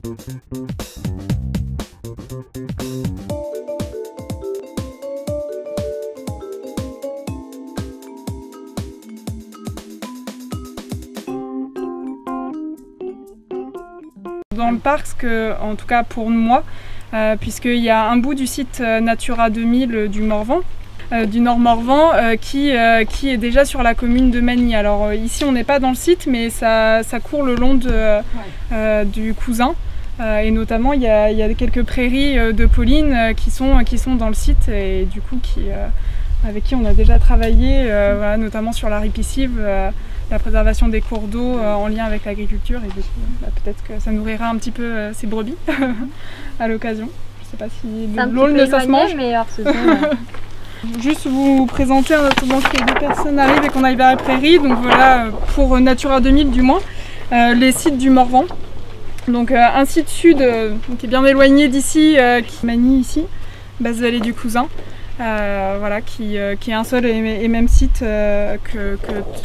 Dans le parc, en tout cas pour moi, puisqu'il y a un bout du site Natura 2000 du Morvan, du Nord Morvan, qui est déjà sur la commune de Magny. Alors ici on n'est pas dans le site, mais ça court le long du Cousin. Et notamment il y a quelques prairies de Pauline qui sont dans le site et du coup avec qui on a déjà travaillé, voilà, notamment sur la ripisylve, la préservation des cours d'eau en lien avec l'agriculture, et du coup peut-être que ça nourrira un petit peu ces brebis à l'occasion. Je ne sais pas si l'aulne ça se mange. Mais juste vous présenter en attendant que les deux personnes arrivent et qu'on aille vers la prairie. Donc voilà, pour Natura 2000 du moins, les sites du Morvan. Donc un site sud qui est bien éloigné d'ici, qui Magny ici, basse vallée du Cousin. Voilà, qui est un seul et même site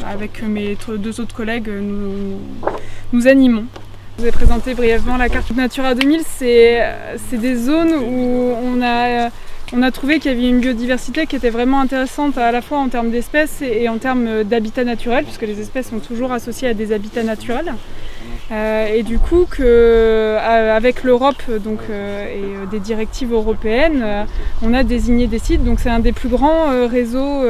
avec mes deux autres collègues nous animons. Je vous ai présenté brièvement la carte Natura 2000, c'est des zones où on a trouvé qu'il y avait une biodiversité qui était vraiment intéressante à la fois en termes d'espèces et en termes d'habitat naturel, puisque les espèces sont toujours associées à des habitats naturels. Et du coup, avec l'Europe et des directives européennes, on a désigné des sites. Donc c'est un des plus grands réseaux,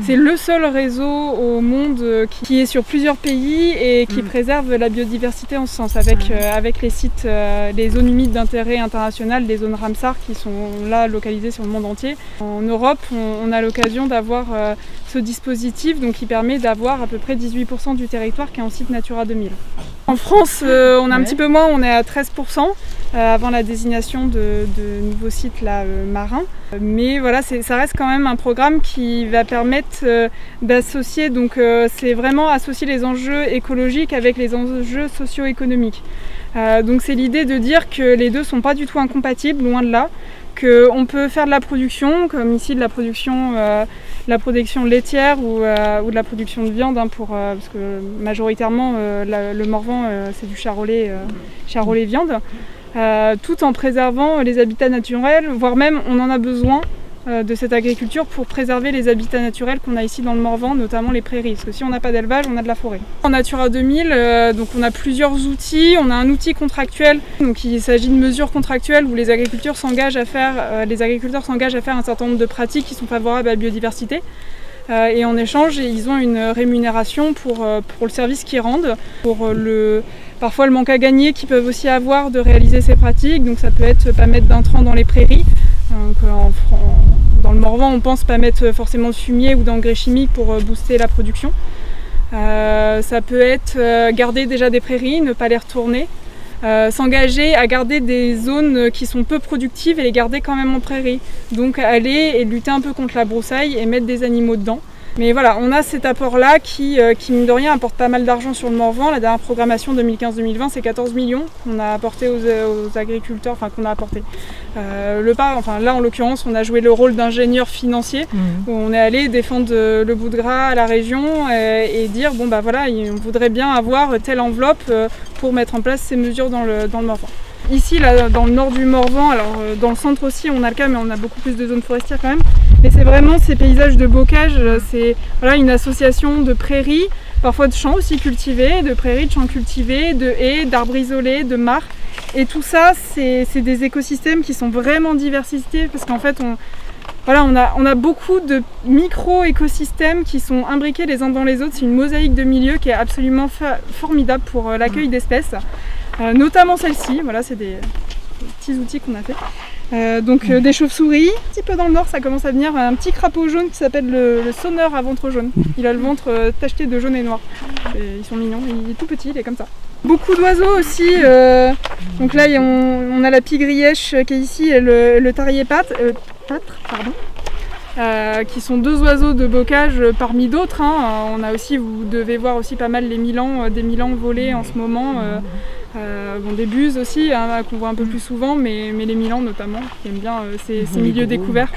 c'est le seul réseau au monde qui est sur plusieurs pays et qui préserve la biodiversité en ce sens, avec les sites, les zones humides d'intérêt international, les zones Ramsar qui sont là localisées sur le monde entier. En Europe, on a l'occasion d'avoir ce dispositif qui permet d'avoir à peu près 18% du territoire qui est en site Natura 2000. En France, on a un petit peu moins, on est à 13% avant la désignation de nouveaux sites marins. Mais voilà, ça reste quand même un programme qui va permettre d'associer, c'est vraiment associer les enjeux écologiques avec les enjeux socio-économiques. Donc c'est l'idée de dire que les deux ne sont pas du tout incompatibles, loin de là. Qu'on peut faire de la production, comme ici de la production laitière ou de la production de viande, parce que majoritairement le Morvan c'est du charolais viande, tout en préservant les habitats naturels, voire même on en a besoin de cette agriculture pour préserver les habitats naturels qu'on a ici dans le Morvan, notamment les prairies, parce que si on n'a pas d'élevage, on a de la forêt. En Natura 2000, on a plusieurs outils. On a un outil contractuel, donc il s'agit de mesures contractuelles où les agriculteurs s'engagent à faire un certain nombre de pratiques qui sont favorables à la biodiversité. Et en échange, ils ont une rémunération pour le service qu'ils rendent, parfois le manque à gagner qu'ils peuvent aussi avoir de réaliser ces pratiques. Donc ça peut être pas mettre d'intrants dans les prairies. Dans le Morvan, on pense pas mettre forcément de fumier ou d'engrais chimiques pour booster la production. Ça peut être garder déjà des prairies, ne pas les retourner. S'engager à garder des zones qui sont peu productives et les garder quand même en prairie. Donc aller et lutter un peu contre la broussaille et mettre des animaux dedans. Mais voilà, on a cet apport-là qui, mine de rien, apporte pas mal d'argent sur le Morvan. La dernière programmation 2015-2020, c'est 14 millions qu'on a apporté aux agriculteurs, qu'on a apporté. Là, en l'occurrence, on a joué le rôle d'ingénieur financier, où on est allé défendre le bout de gras à la région et dire, voilà, on voudrait bien avoir telle enveloppe pour mettre en place ces mesures dans le Morvan. Ici, là, dans le nord du Morvan, alors dans le centre aussi, on a le cas, mais on a beaucoup plus de zones forestières quand même. Mais c'est vraiment ces paysages de bocage, c'est une association de prairies, parfois de champs aussi cultivés, de prairies, de champs cultivés, de haies, d'arbres isolés, de mares. Et tout ça, c'est des écosystèmes qui sont vraiment diversifiés parce qu'en fait, on a beaucoup de micro-écosystèmes qui sont imbriqués les uns dans les autres. C'est une mosaïque de milieux qui est absolument formidable pour l'accueil d'espèces. Notamment celle-ci, voilà, c'est des petits outils qu'on a fait. Des chauves-souris, un petit peu dans le nord ça commence à venir, un petit crapaud jaune qui s'appelle le sonneur à ventre jaune. Il a le ventre tacheté de jaune et noir. Ils sont mignons, il est tout petit, il est comme ça. Beaucoup d'oiseaux aussi, donc là on a la pie-grièche qui est ici et le tarier pâtre, qui sont deux oiseaux de bocage parmi d'autres. On a aussi, vous devez voir aussi pas mal des milans volés en ce moment. Des buses aussi, qu'on voit un peu plus souvent, mais les milans notamment, qui aiment bien ces milieux découverts.